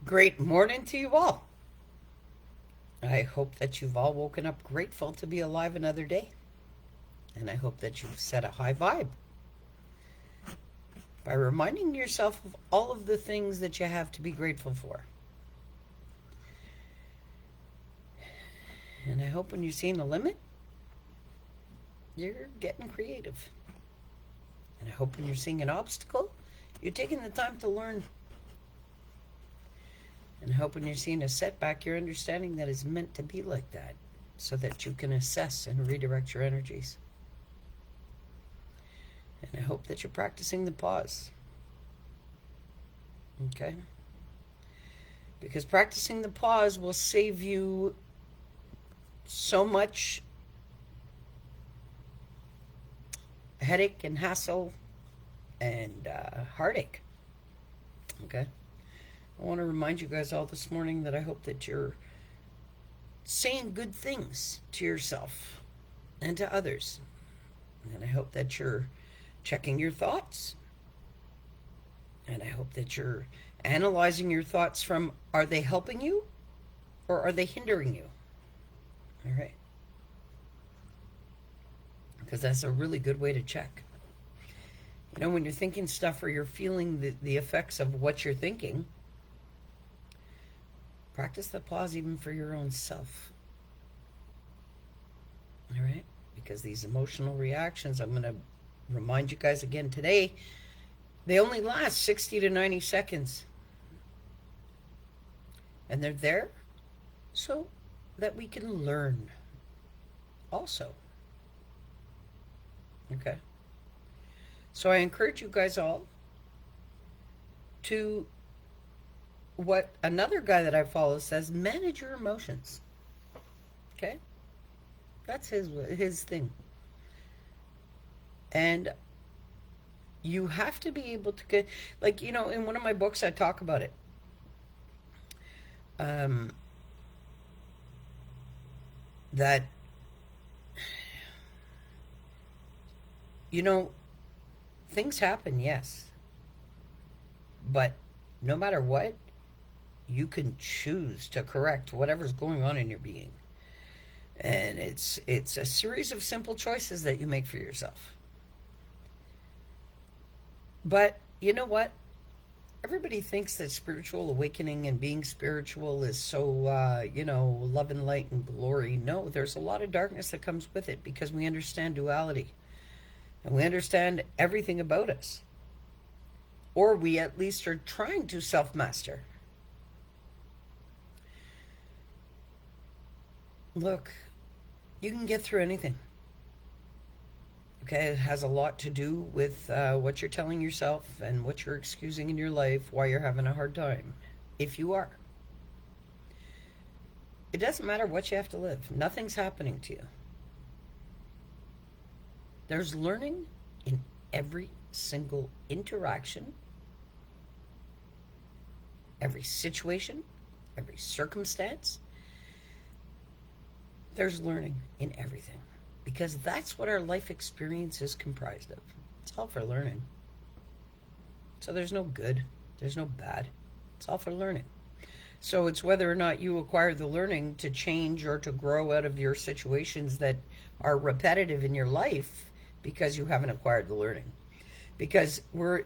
Great morning to you all. I hope that you've all woken up grateful to be alive another day. And I hope that you've set a high vibe by reminding yourself of all of the things that you have to be grateful for. And I hope when you're seeing a limit, you're getting creative. And I hope when you're seeing an obstacle, you're taking the time to learn. And I hope when you're seeing a setback, you're understanding that it's meant to be like that so that you can assess and redirect your energies. And I hope that you're practicing the pause. Okay? Because practicing the pause will save you so much headache and hassle and heartache. Okay? I want to remind you guys all this morning that I hope that you're saying good things to yourself and to others. And I hope that you're checking your thoughts. And I hope that you're analyzing your thoughts from, are they helping you or are they hindering you? All right. Because that's a really good way to check. You know, when you're thinking stuff or you're feeling the effects of what you're thinking, practice the pause even for your own self. All right? Because these emotional reactions, I'm going to remind you guys again today, they only last 60 to 90 seconds. And they're there so that we can learn also. Okay? So I encourage you guys all to, what another guy that I follow says, manage your emotions. Okay? That's his thing. And you have to be able to get, like, you know, in one of my books I talk about it. That, you know, things happen, yes. But no matter what, you can choose to correct whatever's going on in your being. And it's a series of simple choices that you make for yourself. But you know what? Everybody thinks that spiritual awakening and being spiritual is so, love and light and glory. No, there's a lot of darkness that comes with it because we understand duality. And we understand everything about us. Or we at least are trying to self-master. Look, you can get through anything. Okay, it has a lot to do with what you're telling yourself and what you're excusing in your life, why you're having a hard time, if you are. It doesn't matter what you have to live. Nothing's happening to you. There's learning in every single interaction, every situation, every circumstance. There's learning in everything. Because that's what our life experience is comprised of. It's all for learning. So there's no good. There's no bad. It's all for learning. So it's whether or not you acquire the learning to change or to grow out of your situations that are repetitive in your life because you haven't acquired the learning. Because we're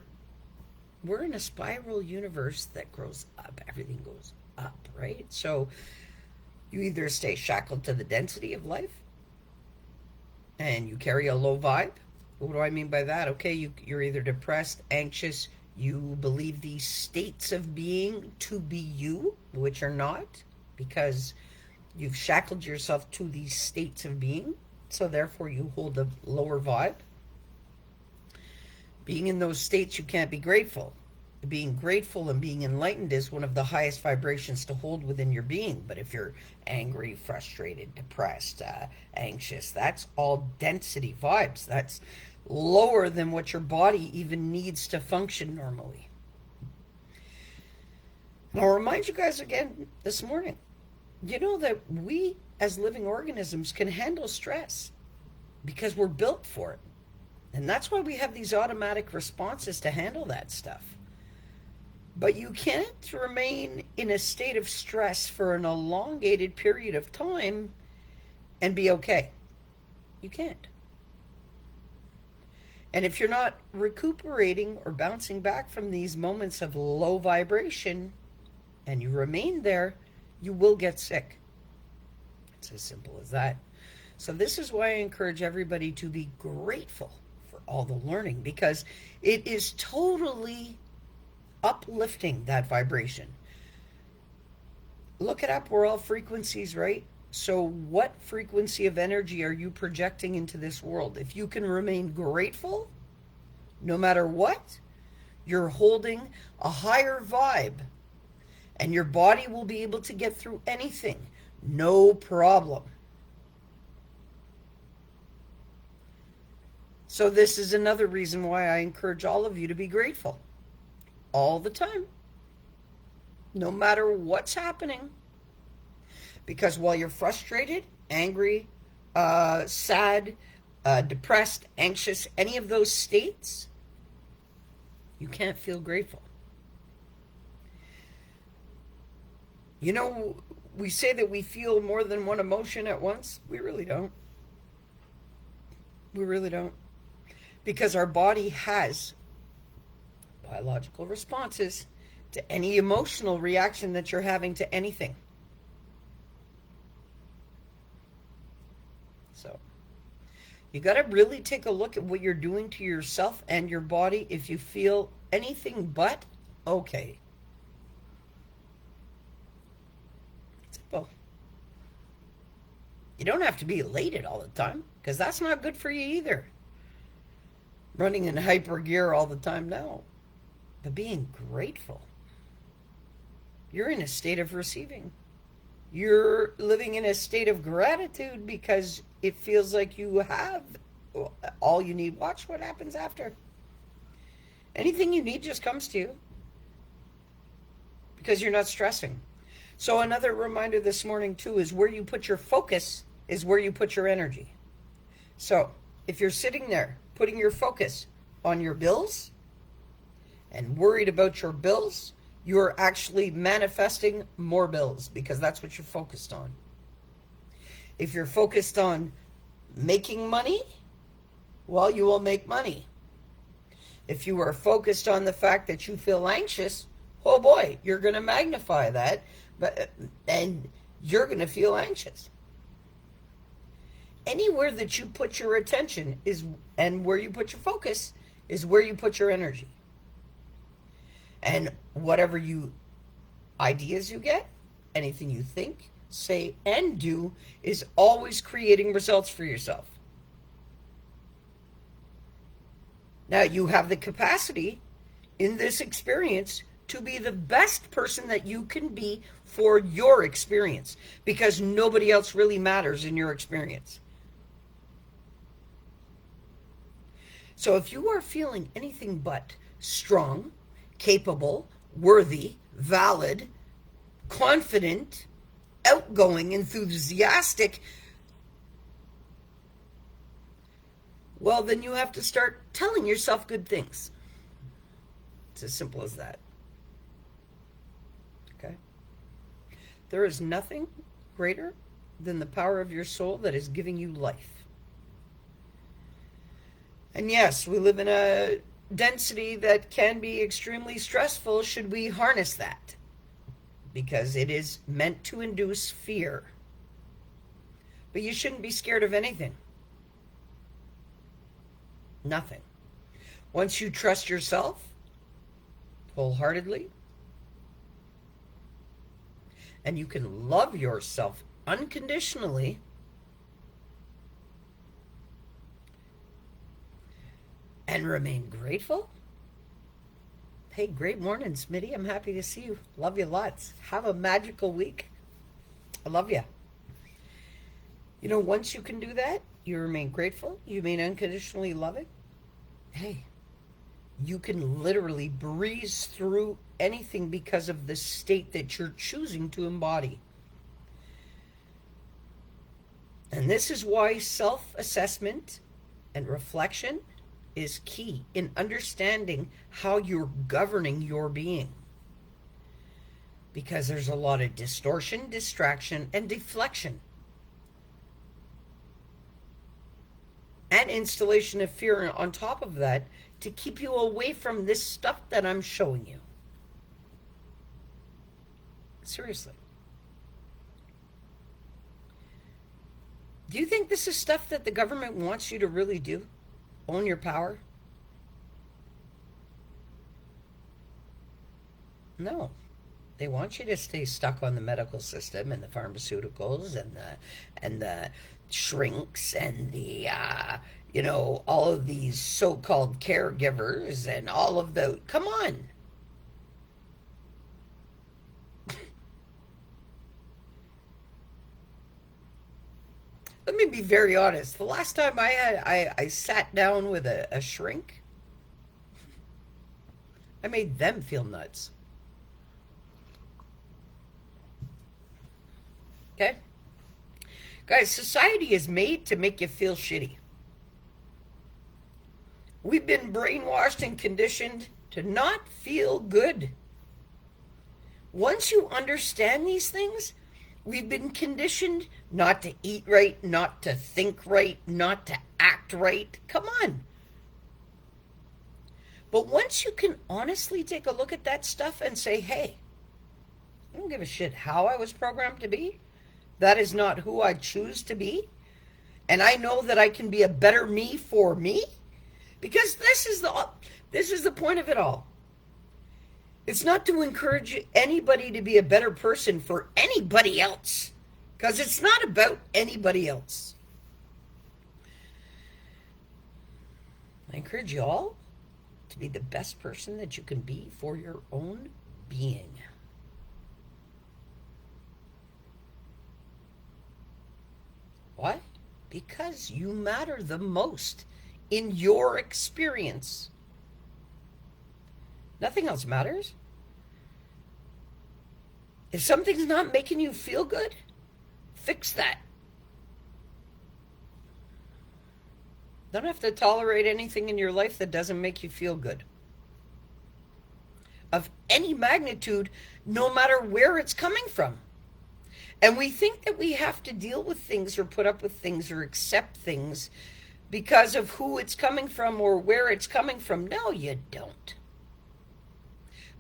in a spiral universe that grows up. Everything goes up, right? So you either stay shackled to the density of life and you carry a low vibe. What do I mean by that? Okay, you're either depressed, anxious, you believe these states of being to be you, which are not, because you've shackled yourself to these states of being, so therefore you hold a lower vibe. Being in those states, you can't be grateful. Being grateful and being enlightened is one of the highest vibrations to hold within your being. But if you're angry, frustrated, depressed, anxious, that's all density vibes. That's lower than what your body even needs to function normally. And I'll remind you guys again this morning, you know that we as living organisms can handle stress because we're built for it. And that's why we have these automatic responses to handle that stuff. But you can't remain in a state of stress for an elongated period of time and be okay. You can't. And if you're not recuperating or bouncing back from these moments of low vibration and you remain there, you will get sick. It's as simple as that. So, this is why I encourage everybody to be grateful for all the learning, because it is totally uplifting that vibration. Look it up. We're all frequencies, right? So what frequency of energy are you projecting into this world? If you can remain grateful, no matter what, you're holding a higher vibe, and your body will be able to get through anything. No problem. So this is another reason why I encourage all of you to be grateful all the time, no matter what's happening. Because while you're frustrated, angry, sad, depressed, anxious, any of those states, you can't feel grateful. You know, we say that we feel more than one emotion at once. We really don't. We really don't. Because our body has biological responses to any emotional reaction that you're having to anything. So, you got to really take a look at what you're doing to yourself and your body if you feel anything but okay. Simple. You don't have to be elated all the time, because that's not good for you either. Running in hyper gear all the time, no. But being grateful. You're in a state of receiving. You're living in a state of gratitude because it feels like you have all you need. Watch what happens after. Anything you need just comes to you because you're not stressing. So another reminder this morning too is where you put your focus is where you put your energy. So if you're sitting there putting your focus on your bills and worried about your bills, you're actually manifesting more bills because that's what you're focused on. If you're focused on making money, well, you will make money. If you are focused on the fact that you feel anxious, oh boy, you're going to magnify that, and you're going to feel anxious. Anywhere that you put your attention is, and where you put your focus is where you put your energy. And whatever ideas you get, anything you think, say, and do is always creating results for yourself. Now, you have the capacity in this experience to be the best person that you can be for your experience, because nobody else really matters in your experience. So if you are feeling anything but strong, capable, worthy, valid, confident, outgoing, enthusiastic, well, then you have to start telling yourself good things. It's as simple as that. Okay? There is nothing greater than the power of your soul that is giving you life. And yes, we live in a density that can be extremely stressful. Should we harness that? Because it is meant to induce fear. But you shouldn't be scared of anything. Nothing. Once you trust yourself wholeheartedly, and you can love yourself unconditionally, and remain grateful. Hey, great morning, Smitty. I'm happy to see you. Love you lots. Have a magical week. I love you. You know, once you can do that, you remain grateful, you remain unconditionally loving. Hey, you can literally breeze through anything because of the state that you're choosing to embody. And this is why self-assessment and reflection is key in understanding how you're governing your being. Because there's a lot of distortion, distraction, and deflection. And installation of fear on top of that to keep you away from this stuff that I'm showing you. Seriously. Do you think this is stuff that the government wants you to really do? Own your power? No. They want you to stay stuck on the medical system and the pharmaceuticals and the shrinks and the all of these so-called caregivers and all of the. Come on. Let me be very honest. The last time I sat down with a shrink, I made them feel nuts. Okay? Guys, society is made to make you feel shitty. We've been brainwashed and conditioned to not feel good. Once you understand these things, we've been conditioned not to eat right, not to think right, not to act right. Come on. But once you can honestly take a look at that stuff and say, hey, I don't give a shit how I was programmed to be. That is not who I choose to be. And I know that I can be a better me for me. Because this is the point of it all. It's not to encourage anybody to be a better person for anybody else. Because it's not about anybody else. I encourage you all to be the best person that you can be for your own being. Why? Because you matter the most in your experience. Nothing else matters. If something's not making you feel good, fix that. Don't have to tolerate anything in your life that doesn't make you feel good. Of any magnitude, no matter where it's coming from. And we think that we have to deal with things or put up with things or accept things because of who it's coming from or where it's coming from. No, you don't.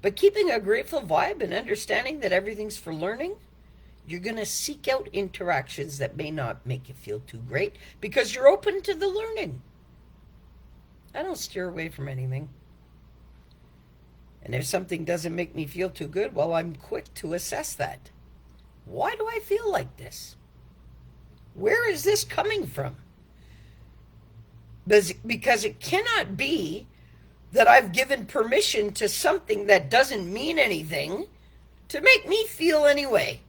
But keeping a grateful vibe and understanding that everything's for learning, you're going to seek out interactions that may not make you feel too great because you're open to the learning. I don't steer away from anything. And if something doesn't make me feel too good, well, I'm quick to assess that. Why do I feel like this? Where is this coming from? Because it cannot be that I've given permission to something that doesn't mean anything to make me feel any way.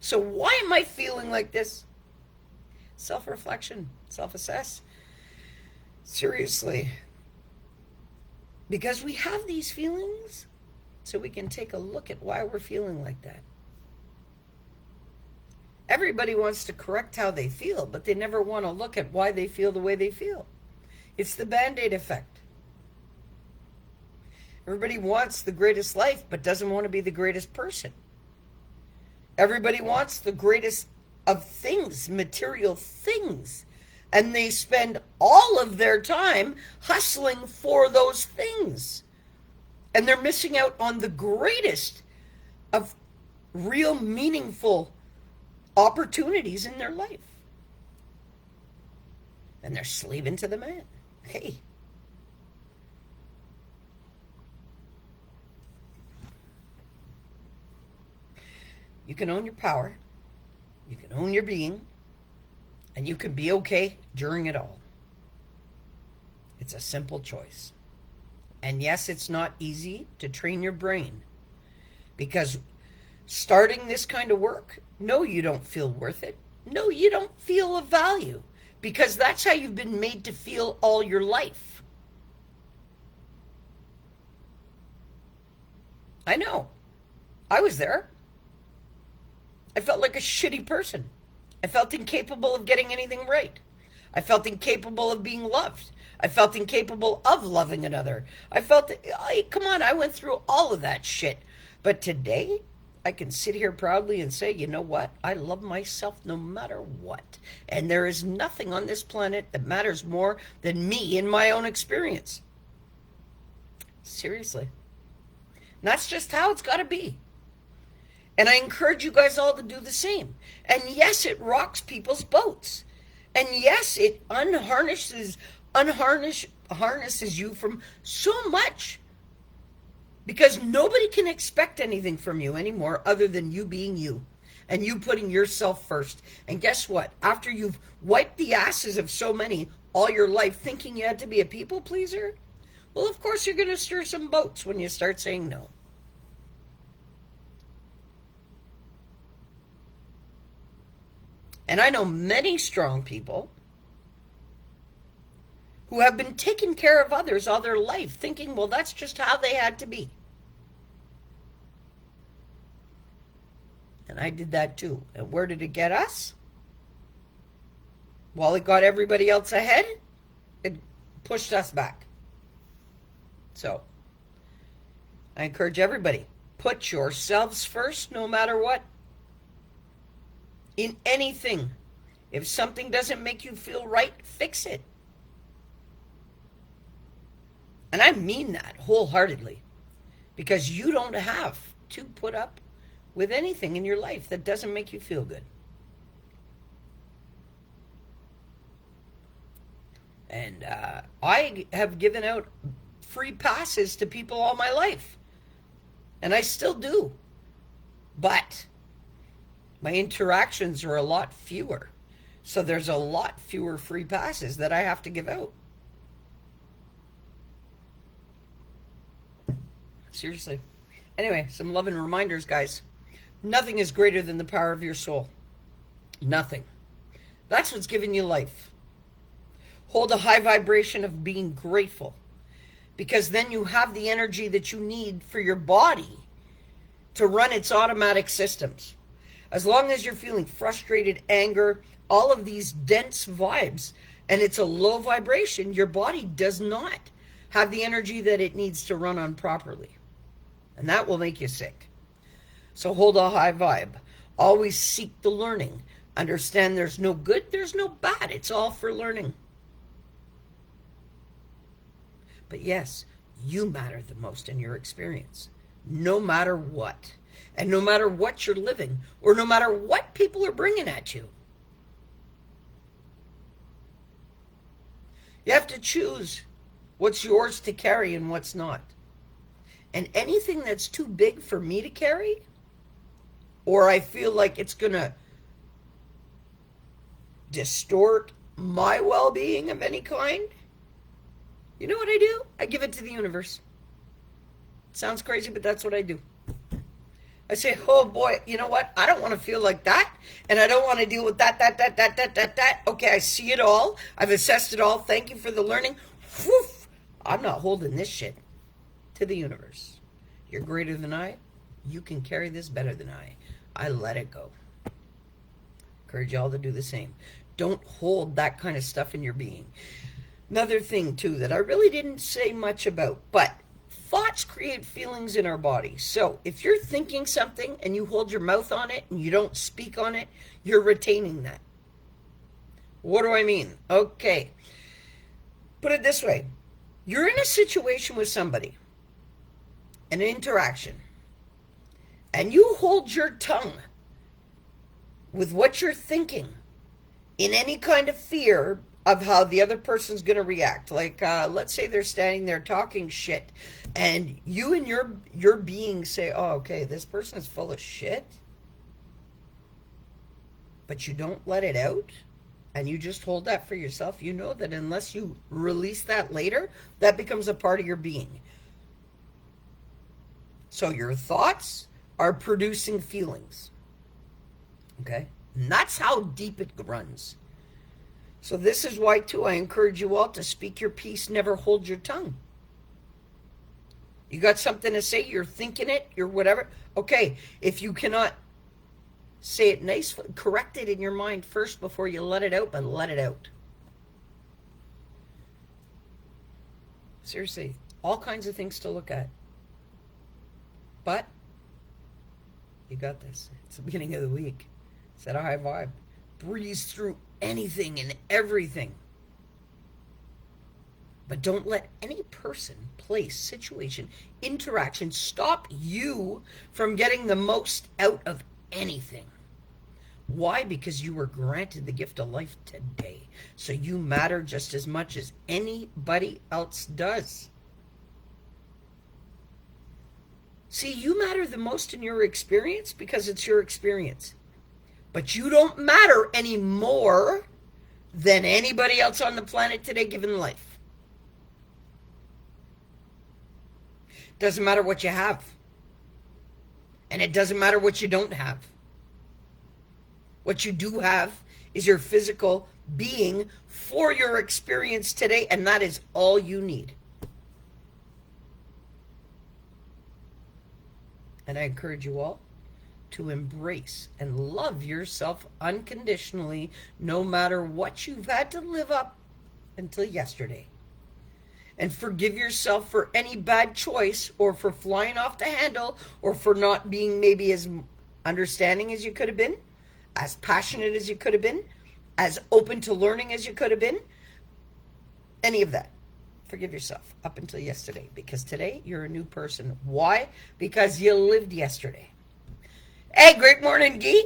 So why am I feeling like this? Self-reflection, self-assess. Seriously. Because we have these feelings, so we can take a look at why we're feeling like that. Everybody wants to correct how they feel, but they never want to look at why they feel the way they feel. It's the Band-Aid effect. Everybody wants the greatest life, but doesn't want to be the greatest person. Everybody wants the greatest of things, material things. And they spend all of their time hustling for those things. And they're missing out on the greatest of real meaningful opportunities in their life. And they're slaving to the man. Hey. You can own your power. You can own your being. And you can be okay during it all. It's a simple choice. And yes, it's not easy to train your brain. Because starting this kind of work, no, you don't feel worth it. No, you don't feel of value. Because that's how you've been made to feel all your life. I know. I was there. I felt like a shitty person. I felt incapable of getting anything right. I felt incapable of being loved. I felt incapable of loving another. I felt, come on, I went through all of that shit. But today, I can sit here proudly and say, you know what? I love myself no matter what. And there is nothing on this planet that matters more than me in my own experience. Seriously. And that's just how it's got to be. And I encourage you guys all to do the same. And yes, it rocks people's boats. And yes, it harnesses you from so much. Because nobody can expect anything from you anymore other than you being you. And you putting yourself first. And guess what? After you've wiped the asses of so many all your life thinking you had to be a people pleaser, well, of course you're going to stir some boats when you start saying no. And I know many strong people who have been taking care of others all their life, thinking, well, that's just how they had to be. And I did that too. And where did it get us? While it got everybody else ahead, it pushed us back. So, I encourage everybody, put yourselves first no matter what. In anything. If something doesn't make you feel right, fix it. And I mean that wholeheartedly. Because you don't have to put up with anything in your life that doesn't make you feel good. And I have given out free passes to people all my life. And I still do. But my interactions are a lot fewer. So there's a lot fewer free passes that I have to give out. Seriously. Anyway, some loving reminders, guys. Nothing is greater than the power of your soul. Nothing. That's what's giving you life. Hold a high vibration of being grateful. Because then you have the energy that you need for your body to run its automatic systems. As long as you're feeling frustrated, anger, all of these dense vibes, and it's a low vibration, your body does not have the energy that it needs to run on properly. And that will make you sick. So hold a high vibe. Always seek the learning. Understand there's no good, there's no bad. It's all for learning. But yes, you matter the most in your experience. No matter what. And no matter what you're living, or no matter what people are bringing at you. You have to choose what's yours to carry and what's not. And anything that's too big for me to carry, or I feel like it's going to distort my well-being of any kind, you know what I do? I give it to the universe. Sounds crazy, but that's what I do. I say, oh boy, you know what? I don't want to feel like that. And I don't want to deal with that. Okay, I see it all. I've assessed it all. Thank you for the learning. Whew. I'm not holding this shit to the universe. You're greater than I. You can carry this better than I. I let it go. Encourage y'all to do the same. Don't hold that kind of stuff in your being. Another thing, too, that I really didn't say much about, but thoughts create feelings in our body. So if you're thinking something and you hold your mouth on it and you don't speak on it, you're retaining that. What do I mean? Okay. Put it this way. You're in a situation with somebody, an interaction, and you hold your tongue with what you're thinking in any kind of fear of how the other person's going to react. Like, let's say they're standing there talking shit, and you and your being say, oh, okay, this person is full of shit, but you don't let it out, and you just hold that for yourself. You know that unless you release that later, that becomes a part of your being. So your thoughts are producing feelings. Okay? And that's how deep it runs. So this is why, too, I encourage you all to speak your piece, never hold your tongue. You got something to say, you're thinking it, you're whatever. Okay, if you cannot say it nicely, correct it in your mind first before you let it out, but let it out. Seriously, all kinds of things to look at. But You got this. It's the beginning of the week. Set a high vibe. Breeze through anything and everything. But don't let any person, place, situation, interaction stop you from getting the most out of anything. Why? Because you were granted the gift of life today. So you matter just as much as anybody else does. See, you matter the most in your experience because it's your experience. But you don't matter any more than anybody else on the planet today given life. Doesn't matter what you have. And it doesn't matter what you don't have. What you do have is your physical being for your experience today, and that is all you need. And I encourage you all to embrace and love yourself unconditionally, no matter what you've had to live up until yesterday. And forgive yourself for any bad choice, or for flying off the handle, or for not being maybe as understanding as you could have been, as passionate as you could have been, as open to learning as you could have been. Any of that. Forgive yourself up until yesterday, because today you're a new person. Why? Because you lived yesterday. Hey, great morning, Guy.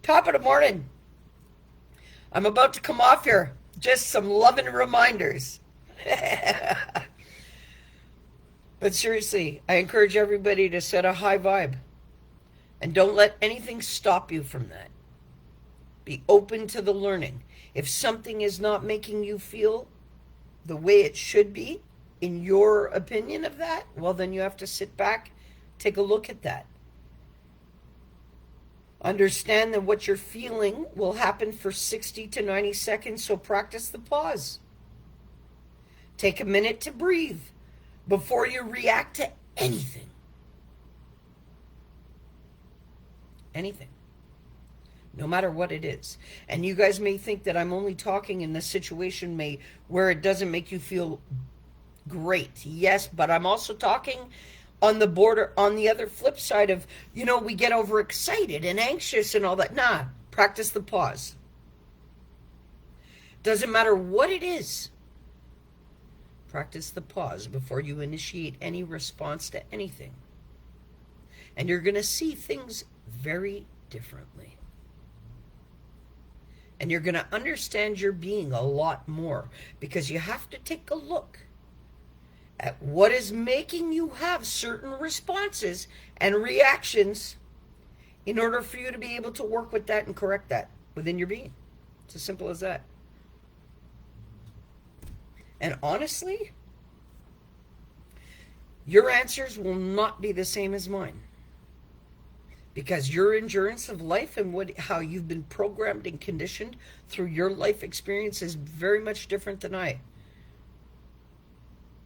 Top of the morning. I'm about to come off here. Just some loving reminders. But seriously, I encourage everybody to set a high vibe. And don't let anything stop you from that. Be open to the learning. If something is not making you feel the way it should be, in your opinion of that, well, then you have to sit back, take a look at that. Understand that what you're feeling will happen for 60 to 90 seconds, so practice the pause. Take a minute to breathe before you react to anything. Anything. No matter what it is. And you guys may think that I'm only talking in the situation where it doesn't make you feel great. Yes, but I'm also talking on the border, on the other flip side of, we get overexcited and anxious and all that. Nah, practice the pause. Doesn't matter what it is. Practice the pause before you initiate any response to anything. And you're going to see things very differently. And you're going to understand your being a lot more, because you have to take a look at what is making you have certain responses and reactions in order for you to be able to work with that and correct that within your being. It's as simple as that. And honestly, your answers will not be the same as mine. Because your endurance of life and how you've been programmed and conditioned through your life experience is very much different than I.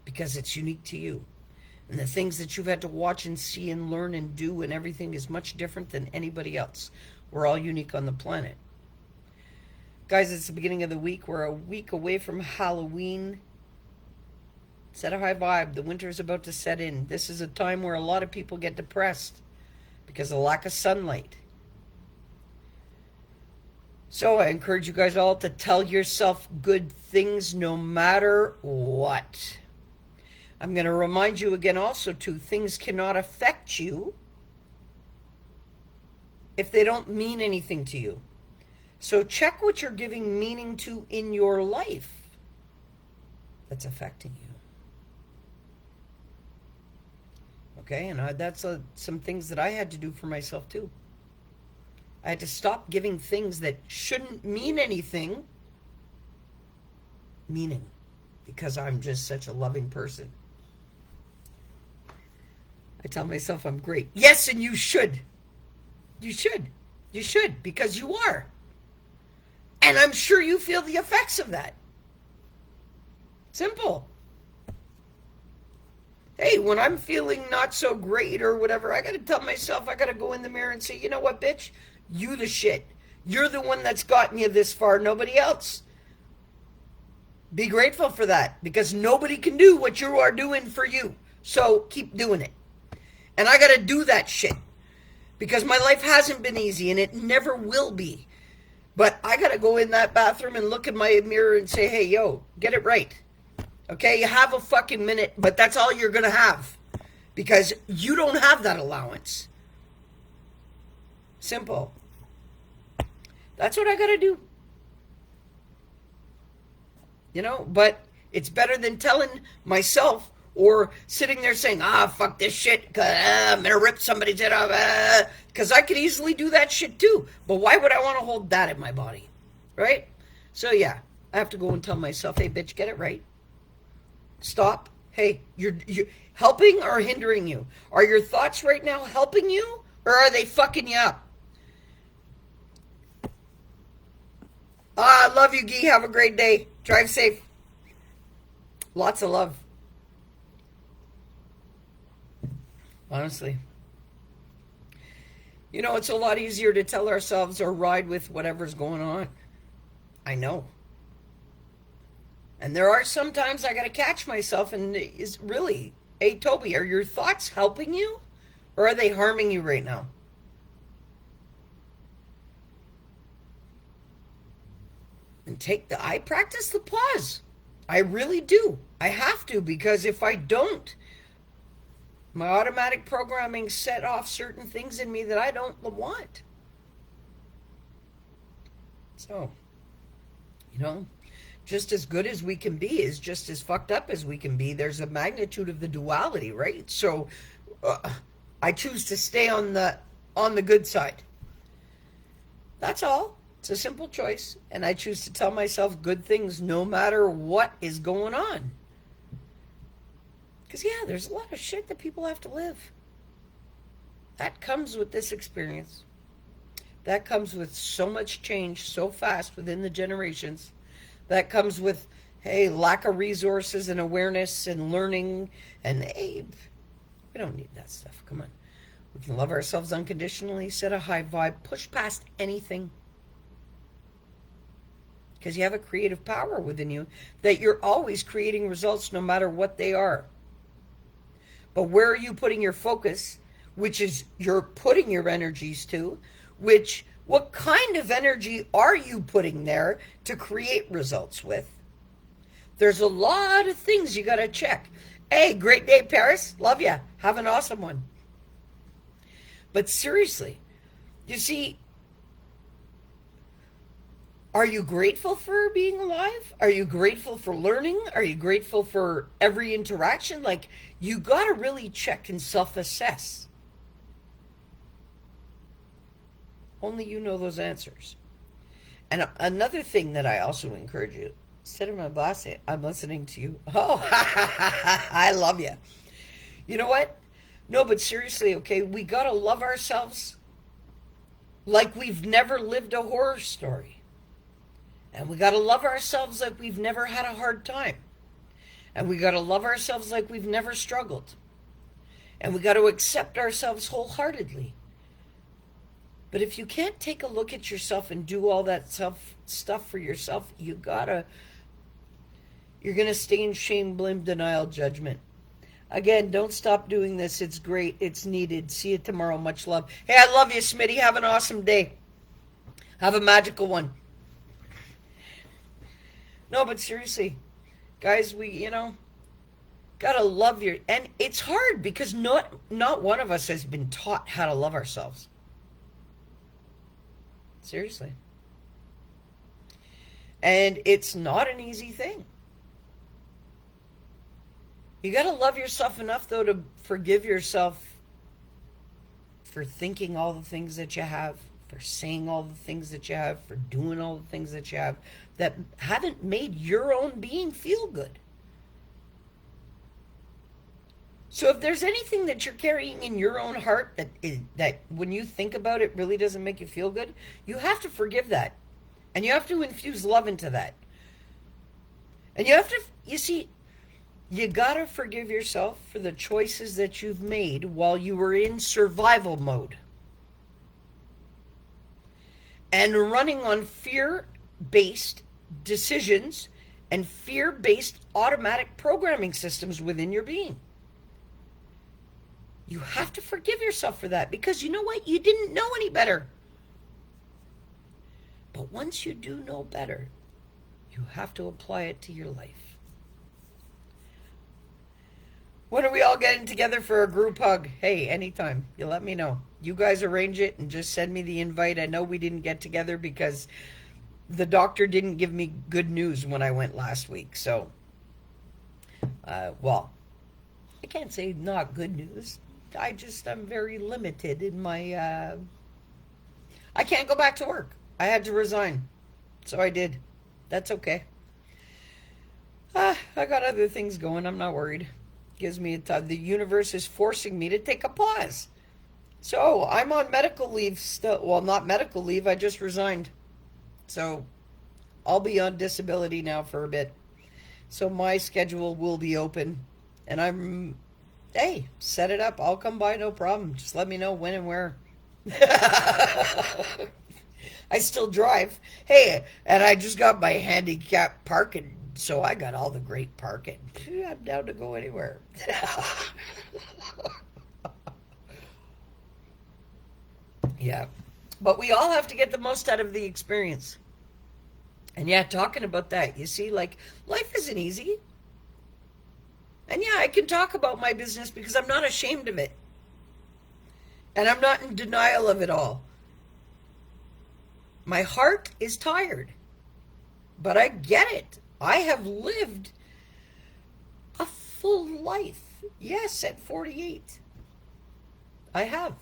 Because it's unique to you. And the things that you've had to watch and see and learn and do and everything is much different than anybody else. We're all unique on the planet. Guys, it's the beginning of the week. We're a week away from Halloween. Set a high vibe. The winter is about to set in. This is a time where a lot of people get depressed because of lack of sunlight. So I encourage you guys all to tell yourself good things no matter what. I'm going to remind you again also too, things cannot affect you if they don't mean anything to you. So check what you're giving meaning to in your life that's affecting you. Okay, and that's some things that I had to do for myself too. I had to stop giving things that shouldn't mean anything meaning, because I'm just such a loving person. I tell myself I'm great. Yes, and you should. You should. You should, because you are. And I'm sure you feel the effects of that. Simple. Hey, when I'm feeling not so great or whatever, I got to tell myself, I got to go in the mirror and say, you know what, bitch? You the shit. You're the one that's gotten you this far, nobody else. Be grateful for that, because nobody can do what you are doing for you. So keep doing it. And I got to do that shit. because my life hasn't been easy and it never will be. But I got to go in that bathroom and look in my mirror and say, hey, yo, get it right. Okay, you have a fucking minute, but that's all you're going to have because you don't have that allowance. Simple. That's what I got to do. You know, but it's better than telling myself or sitting there saying, fuck this shit, I'm going to rip somebody's head off, because I could easily do that shit too. But why would I want to hold that in my body, right? So yeah, I have to go and tell myself, hey, bitch, get it right. Stop. Hey, you're helping or hindering you? Are your thoughts right now helping you or are they fucking you up? I love you, Guy. Have a great day. Drive safe. Lots of love. Honestly. You know, it's a lot easier to tell ourselves or ride with whatever's going on. I know. And there are sometimes I got to catch myself and is really, hey, Toby, are your thoughts helping you or are they harming you right now? And I practice the pause. I really do. I have to, because if I don't, my automatic programming set off certain things in me that I don't want. So, you know, just as good as we can be is just as fucked up as we can be. There's a magnitude of the duality, right? So I choose to stay on the good side. That's all. It's a simple choice, and I choose to tell myself good things no matter what is going on. Because, yeah, there's a lot of shit that people have to live. That comes with this experience. That comes with so much change so fast within the generations. That comes with, hey, lack of resources and awareness and learning. And, hey, we don't need that stuff. Come on. We can love ourselves unconditionally, set a high vibe, push past anything. Because you have a creative power within you that you're always creating results no matter what they are. But where are you putting your focus, which is you're putting your energies to, what kind of energy are you putting there to create results with? There's a lot of things you got to check. Hey, great day, Paris. Love ya. Have an awesome one. But seriously, you see, are you grateful for being alive? Are you grateful for learning? Are you grateful for every interaction? Like, you got to really check and self-assess. Only you know those answers. And another thing that I also encourage you, instead of my boss, I'm listening to you. Oh, I love you. You know what? No, but seriously, okay, we got to love ourselves like we've never lived a horror story. And we got to love ourselves like we've never had a hard time. And we got to love ourselves like we've never struggled. And we got to accept ourselves wholeheartedly. But if you can't take a look at yourself and do all that stuff for yourself, you're going to stay in shame, blame, denial, judgment. Again, don't stop doing this. It's great. It's needed. See you tomorrow. Much love. Hey, I love you, Smitty. Have an awesome day. Have a magical one. No, but seriously, guys, we, gotta love and it's hard because not one of us has been taught how to love ourselves. Seriously. And it's not an easy thing. You gotta love yourself enough, though, to forgive yourself for thinking all the things that you have, for saying all the things that you have, for doing all the things that you have that haven't made your own being feel good. So if there's anything that you're carrying in your own heart that when you think about it really doesn't make you feel good, you have to forgive that. And you have to infuse love into that. And you gotta forgive yourself for the choices that you've made while you were in survival mode. And running on fear-based decisions and fear-based automatic programming systems within your being. You have to forgive yourself for that, because you know what? You didn't know any better. But once you do know better, you have to apply it to your life. When are we all getting together for a group hug? Hey, anytime. You let me know. You guys arrange it and just send me the invite. I know we didn't get together because the doctor didn't give me good news when I went last week. So, well, I can't say not good news. I'm very limited in my, I can't go back to work. I had to resign. So I did. That's okay. I got other things going. I'm not worried. Gives me the universe is forcing me to take a pause. So I'm on medical leave still. Well, not medical leave. I just resigned. So I'll be on disability now for a bit. So my schedule will be open. And hey, set it up. I'll come by, no problem. Just let me know when and where. I still drive. Hey, and I just got my handicap parking, so I got all the great parking. I'm down to go anywhere. Yeah. But we all have to get the most out of the experience. And yeah, talking about that, you see, like, life isn't easy. And yeah, I can talk about my business because I'm not ashamed of it. And I'm not in denial of it all. My heart is tired. But I get it. I have lived a full life. Yes, at 48. I have.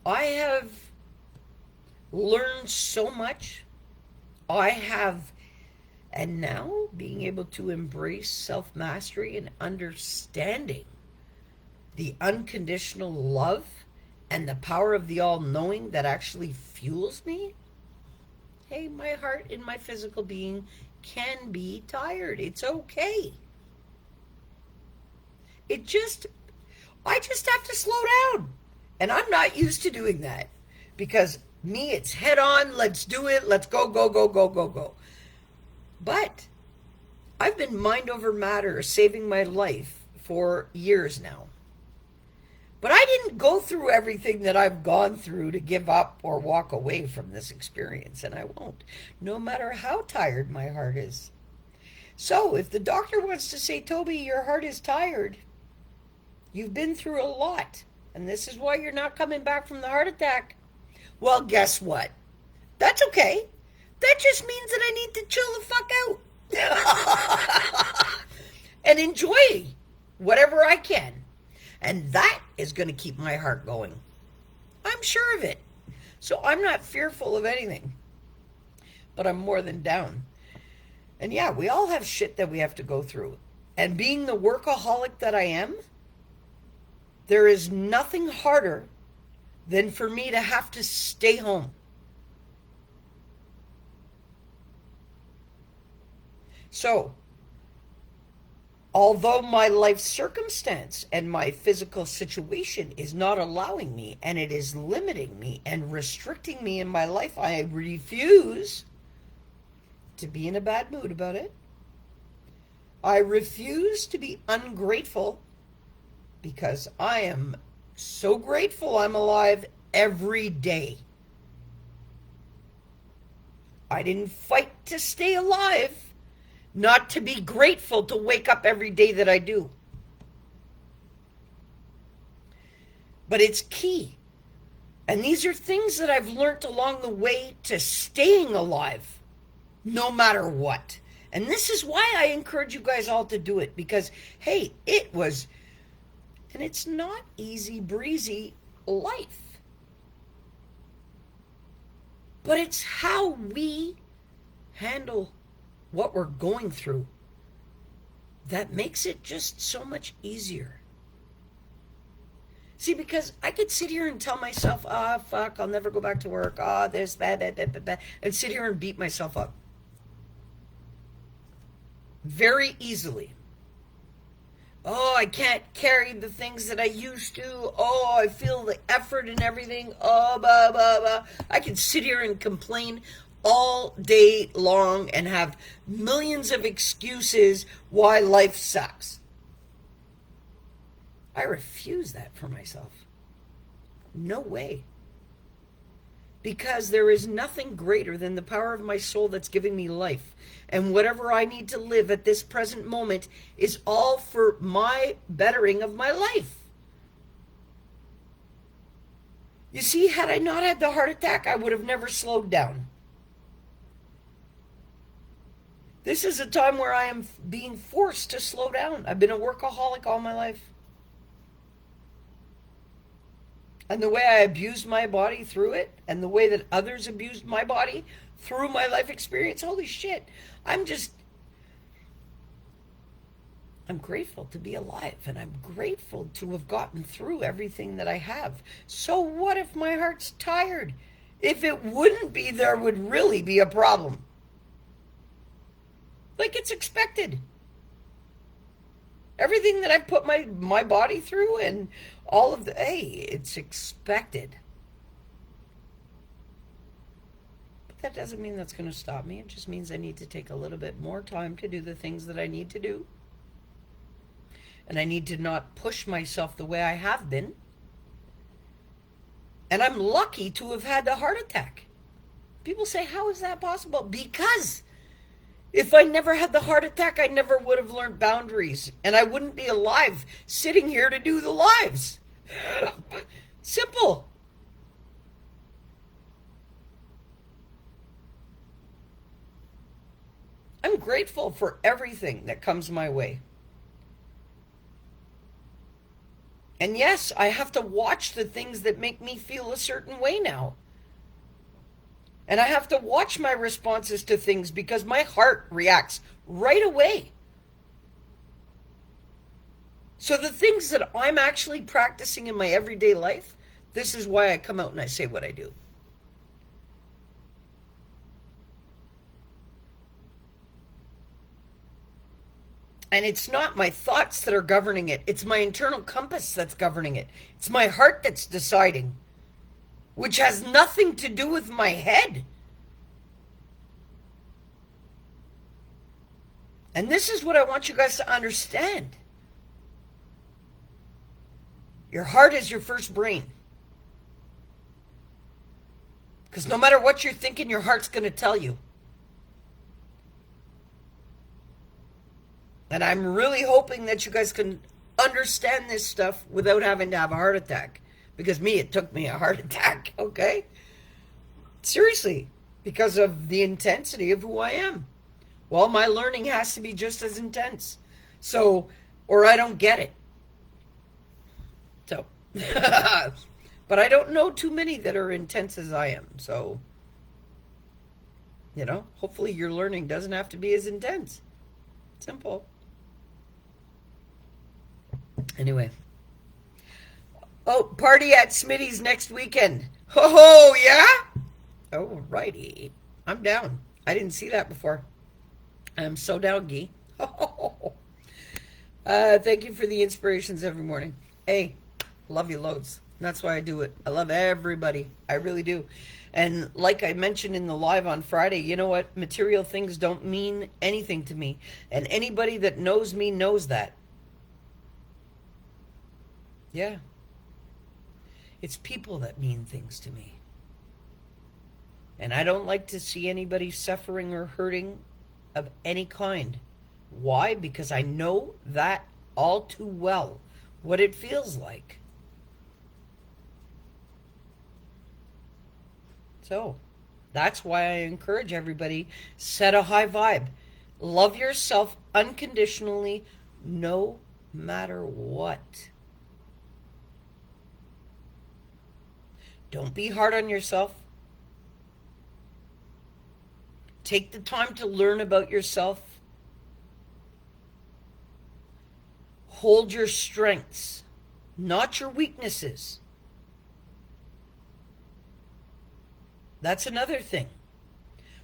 I have learned so much. And now being able to embrace self-mastery and understanding the unconditional love and the power of the all-knowing that actually fuels me. Hey, my heart and my physical being can be tired. It's okay. I just have to slow down. And I'm not used to doing that. Because me, it's head on, let's do it, let's go, go, go, go, go, go. But I've been mind over matter saving my life for years now. But I didn't go through everything that I've gone through to give up or walk away from this experience, and I won't, no matter how tired my heart is. So if the doctor wants to say, Toby, your heart is tired, you've been through a lot, and this is why you're not coming back from the heart attack, well, guess what? That's okay. That just means that I need to chill the fuck out and enjoy whatever I can. And that is going to keep my heart going. I'm sure of it. So I'm not fearful of anything. But I'm more than down. And yeah, we all have shit that we have to go through. And being the workaholic that I am, there is nothing harder than for me to have to stay home. So, although my life circumstance and my physical situation is not allowing me, and it is limiting me and restricting me in my life, I refuse to be in a bad mood about it. I refuse to be ungrateful, because I am so grateful I'm alive every day. I didn't fight to stay alive. Not to be grateful to wake up every day that I do. But it's key. And these are things that I've learned along the way to staying alive, no matter what. And this is why I encourage you guys all to do it. Because, hey, it was, and it's not easy breezy life. But it's how we handle what we're going through that makes it just so much easier. See, because I could sit here and tell myself, fuck, I'll never go back to work, this, bad, and sit here and beat myself up. Very easily. Oh, I can't carry the things that I used to. Oh, I feel the effort and everything. Oh, blah, blah, blah. I can sit here and complain all day long and have millions of excuses why life sucks. I refuse that for myself. No way. Because there is nothing greater than the power of my soul that's giving me life. And whatever I need to live at this present moment is all for my bettering of my life. You see, had I not had the heart attack, I would have never slowed down. This is a time where I am being forced to slow down. I've been a workaholic all my life. And the way I abused my body through it, and the way that others abused my body through my life experience, holy shit. I'm grateful to be alive, and I'm grateful to have gotten through everything that I have. So what if my heart's tired? If it wouldn't be, there would really be a problem. Like it's expected. Everything that I've put my body through and all of hey, it's expected. But that doesn't mean that's going to stop me. It just means I need to take a little bit more time to do the things that I need to do. And I need to not push myself the way I have been. And I'm lucky to have had a heart attack. People say, how is that possible? Because if I never had the heart attack, I never would have learned boundaries. And I wouldn't be alive sitting here to do the lives. Simple. I'm grateful for everything that comes my way. And yes, I have to watch the things that make me feel a certain way now. And I have to watch my responses to things because my heart reacts right away. So the things that I'm actually practicing in my everyday life, this is why I come out and I say what I do. And it's not my thoughts that are governing it. It's my internal compass that's governing it. It's my heart that's deciding, which has nothing to do with my head. And this is what I want you guys to understand. Your heart is your first brain. Because no matter what you're thinking, your heart's going to tell you. And I'm really hoping that you guys can understand this stuff without having to have a heart attack. Because it took me a heart attack, okay? Seriously, because of the intensity of who I am. Well, my learning has to be just as intense. So, or I don't get it. So, but I don't know too many that are intense as I am. So, hopefully your learning doesn't have to be as intense. Simple. Anyway. Oh, party at Smitty's next weekend. Oh, yeah? Oh, righty. I'm down. I didn't see that before. I'm so down, Guy. Thank you for the inspirations every morning. Hey, love you loads. That's why I do it. I love everybody. I really do. And like I mentioned in the live on Friday, you know what? Material things don't mean anything to me. And anybody that knows me knows that. Yeah. It's people that mean things to me. And I don't like to see anybody suffering or hurting of any kind. Why? Because I know that all too well, what it feels like. So, that's why I encourage everybody, set a high vibe. Love yourself unconditionally, no matter what. Don't be hard on yourself. Take the time to learn about yourself. Hold your strengths, not your weaknesses. That's another thing.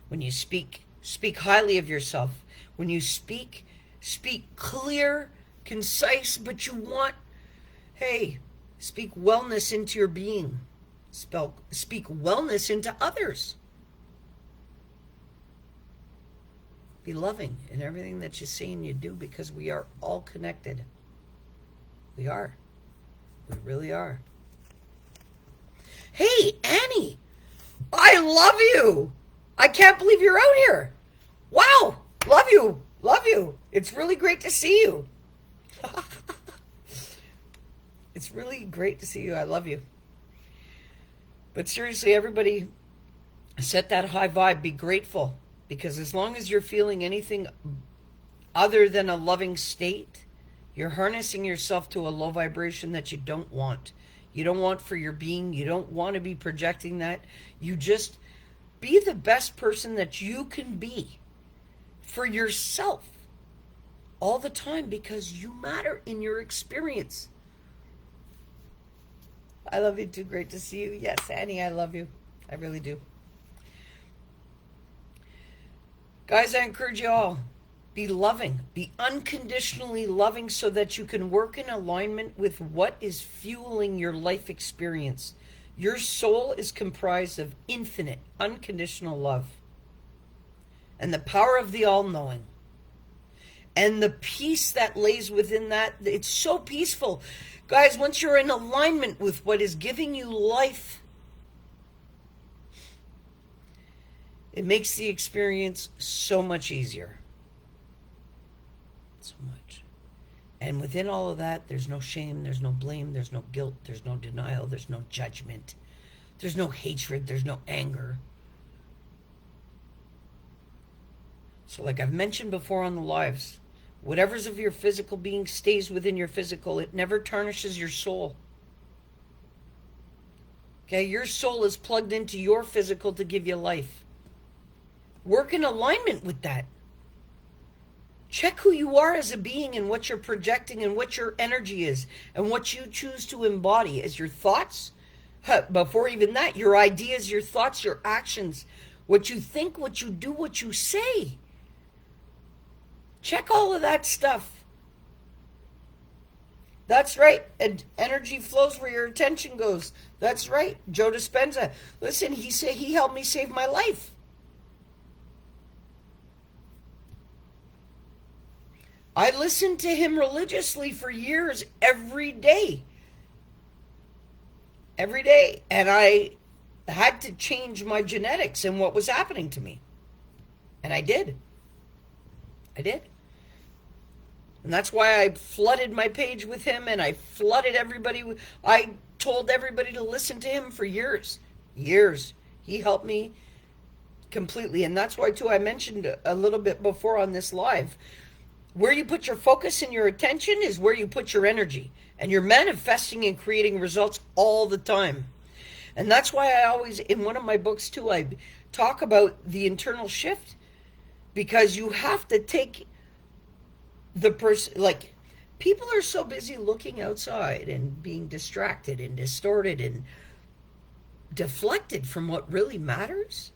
When you speak highly of yourself. When you speak clear, concise, but you want, speak wellness into your being. Speak wellness into others. Be loving in everything that you say and you do, because we are all connected. We are. We really are. Hey, Annie, I love you. I can't believe you're out here. Wow. Love you. Love you. It's really great to see you. It's really great to see you. I love you. But seriously, everybody, set that high vibe. Be grateful. Because as long as you're feeling anything other than a loving state, you're harnessing yourself to a low vibration that you don't want. You don't want for your being. You don't want to be projecting that. You just be the best person that you can be for yourself all the time, because you matter in your experience. I love you too. Great to see you. Yes, Annie, I love you. I really do. Guys, I encourage you all, be loving. Be unconditionally loving so that you can work in alignment with what is fueling your life experience. Your soul is comprised of infinite, unconditional love. And the power of the all-knowing. And the peace that lays within that, it's so peaceful. Guys, once you're in alignment with what is giving you life, it makes the experience so much easier. So much. And within all of that, there's no shame, there's no blame, there's no guilt, there's no denial, there's no judgment, there's no hatred, there's no anger. So like I've mentioned before on the lives, whatever's of your physical being stays within your physical. It never tarnishes your soul. Okay, your soul is plugged into your physical to give you life. Work in alignment with that. Check who you are as a being and what you're projecting and what your energy is and what you choose to embody as your thoughts. Before even that, your ideas, your thoughts, your actions, what you think, what you do, what you say. Check all of that stuff. That's right. And energy flows where your attention goes. That's right. Joe Dispenza. Listen, he helped me save my life. I listened to him religiously for years, every day. Every day. And I had to change my genetics and what was happening to me. And I did. I did. And that's why I flooded my page with him, and I flooded everybody. I told everybody to listen to him for years. Years. He helped me completely. And that's why, too, I mentioned a little bit before on this live, where you put your focus and your attention is where you put your energy. And you're manifesting and creating results all the time. And that's why I always, in one of my books, too, I talk about the internal shift. Because you have to take the person, like, people are so busy looking outside and being distracted and distorted and deflected from what really matters,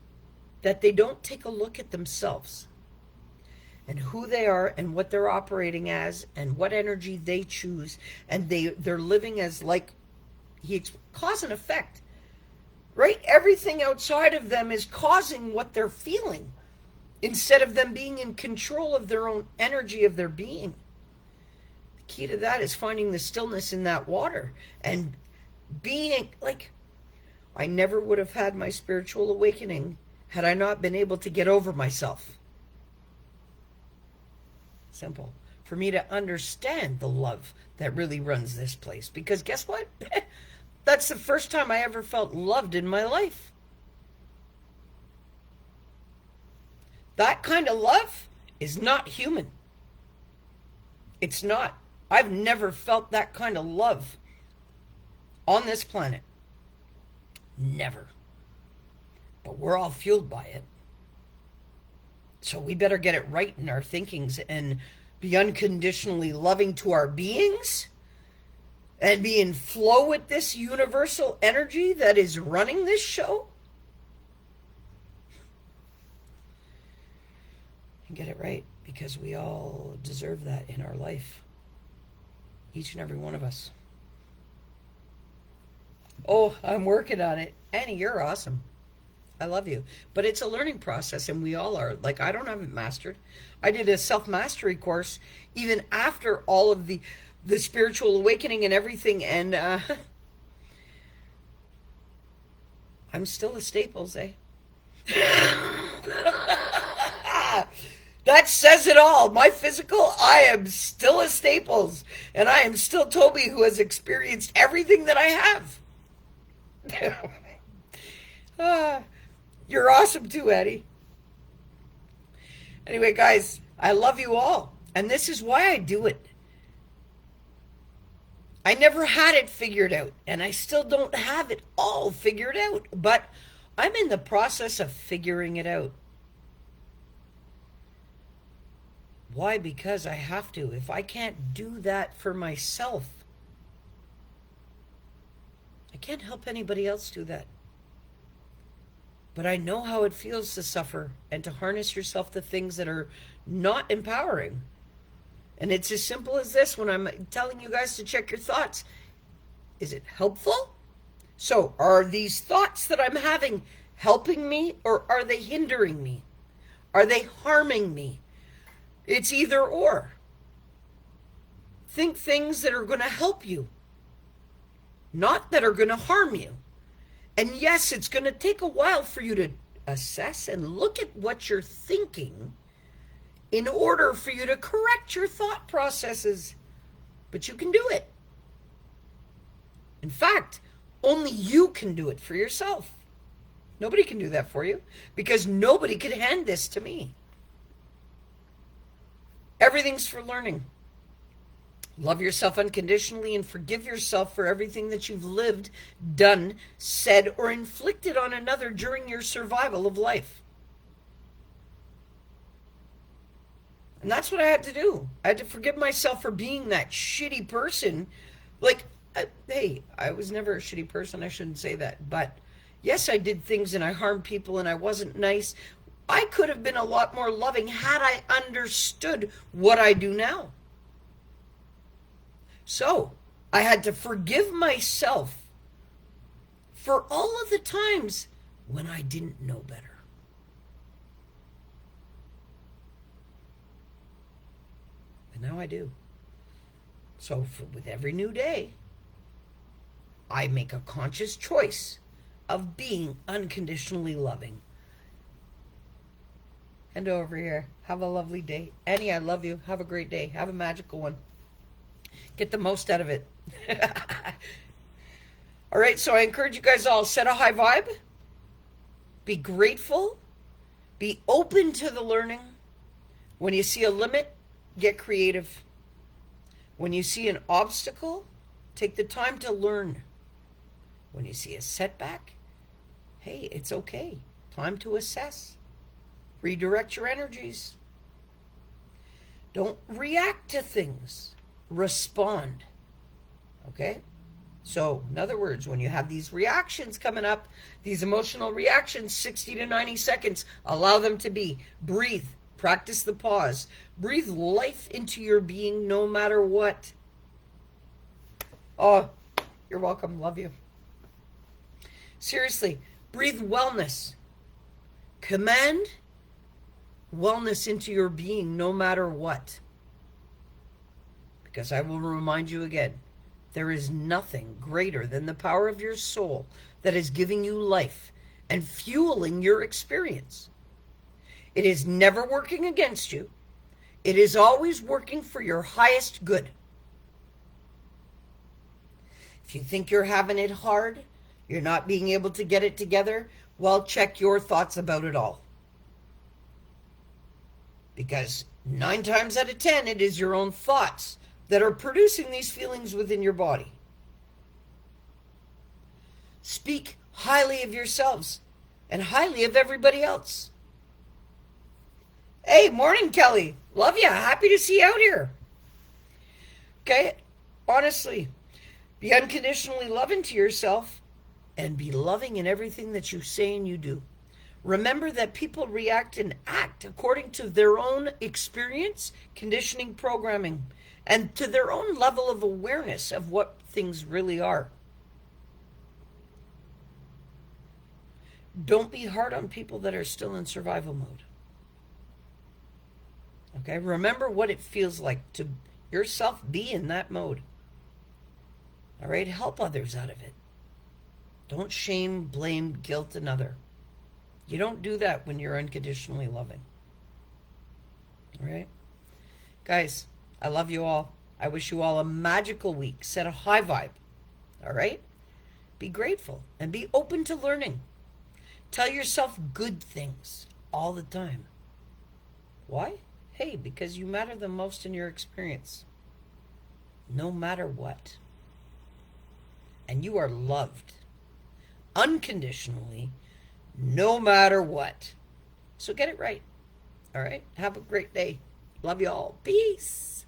that they don't take a look at themselves and who they are and what they're operating as and what energy they choose, and they're living as, like, cause and effect, right? Everything outside of them is causing what they're feeling, instead of them being in control of their own energy of their being. The key to that is finding the stillness in that water and being, like, I never would have had my spiritual awakening had I not been able to get over myself. Simple. For me to understand the love that really runs this place. Because guess what? That's the first time I ever felt loved in my life. That kind of love is not human. It's not. I've never felt that kind of love on this planet. Never. But we're all fueled by it. So we better get it right in our thinkings and be unconditionally loving to our beings and be in flow with this universal energy that is running this show. And get it right, because we all deserve that in our life. Each and every one of us. Oh, I'm working on it. Annie, you're awesome. I love you. But it's a learning process, and we all are. Like, I don't have it mastered. I did a self-mastery course even after all of the... the spiritual awakening and everything. And I'm still a Staples, eh? That says it all. My physical, I am still a Staples. And I am still Tobi, who has experienced everything that I have. You're awesome too, Eddie. Anyway, guys, I love you all. And this is why I do it. I never had it figured out. And I still don't have it all figured out. But I'm in the process of figuring it out. Why? Because I have to. If I can't do that for myself, I can't help anybody else do that. But I know how it feels to suffer and to harness yourself to things that are not empowering. And it's as simple as this when I'm telling you guys to check your thoughts. Is it helpful? So, are these thoughts that I'm having helping me, or are they hindering me? Are they harming me? It's either or. Think things that are going to help you, not that are going to harm you. And yes, it's going to take a while for you to assess and look at what you're thinking in order for you to correct your thought processes. But you can do it. In fact, only you can do it for yourself. Nobody can do that for you, because nobody could hand this to me. Everything's for learning. Love yourself unconditionally and forgive yourself for everything that you've lived, done, said, or inflicted on another during your survival of life. And that's what I had to do. I had to forgive myself for being that shitty person. Like, hey, I was never a shitty person. I shouldn't say that. But yes, I did things and I harmed people and I wasn't nice. I could have been a lot more loving had I understood what I do now. So, I had to forgive myself for all of the times when I didn't know better. And now I do. So, with every new day, I make a conscious choice of being unconditionally loving. And over here, have a lovely day. Annie, I love you. Have a great day. Have a magical one. Get the most out of it. All right, so I encourage you guys all, set a high vibe. Be grateful. Be open to the learning. When you see a limit, get creative. When you see an obstacle, take the time to learn. When you see a setback, hey, it's okay. Time to assess. Redirect your energies. Don't react to things. Respond. Okay? So, in other words, when you have these reactions coming up, these emotional reactions, 60 to 90 seconds, allow them to be. Breathe. Practice the pause. Breathe life into your being no matter what. Oh, you're welcome. Love you. Seriously, breathe wellness. Command wellness into your being no matter what. Because I will remind you again, there is nothing greater than the power of your soul that is giving you life and fueling your experience. It is never working against you. It is always working for your highest good. If you think you're having it hard, you're not being able to get it together, well, check your thoughts about it all. Because 9 times out of 10, it is your own thoughts that are producing these feelings within your body. Speak highly of yourselves and highly of everybody else. Hey, morning, Kelly. Love ya. Happy to see you out here. Okay? Honestly, be unconditionally loving to yourself and be loving in everything that you say and you do. Remember that people react and act according to their own experience, conditioning, programming, and to their own level of awareness of what things really are. Don't be hard on people that are still in survival mode. Okay? Remember what it feels like to yourself be in that mode. All right? Help others out of it. Don't shame, blame, guilt another. You don't do that when you're unconditionally loving. All right? Guys, I love you all. I wish you all a magical week. Set a high vibe. All right? Be grateful and be open to learning. Tell yourself good things all the time. Why? Hey, because you matter the most in your experience. No matter what. And you are loved. Unconditionally. No matter what. So get it right. All right? Have a great day. Love you all. Peace.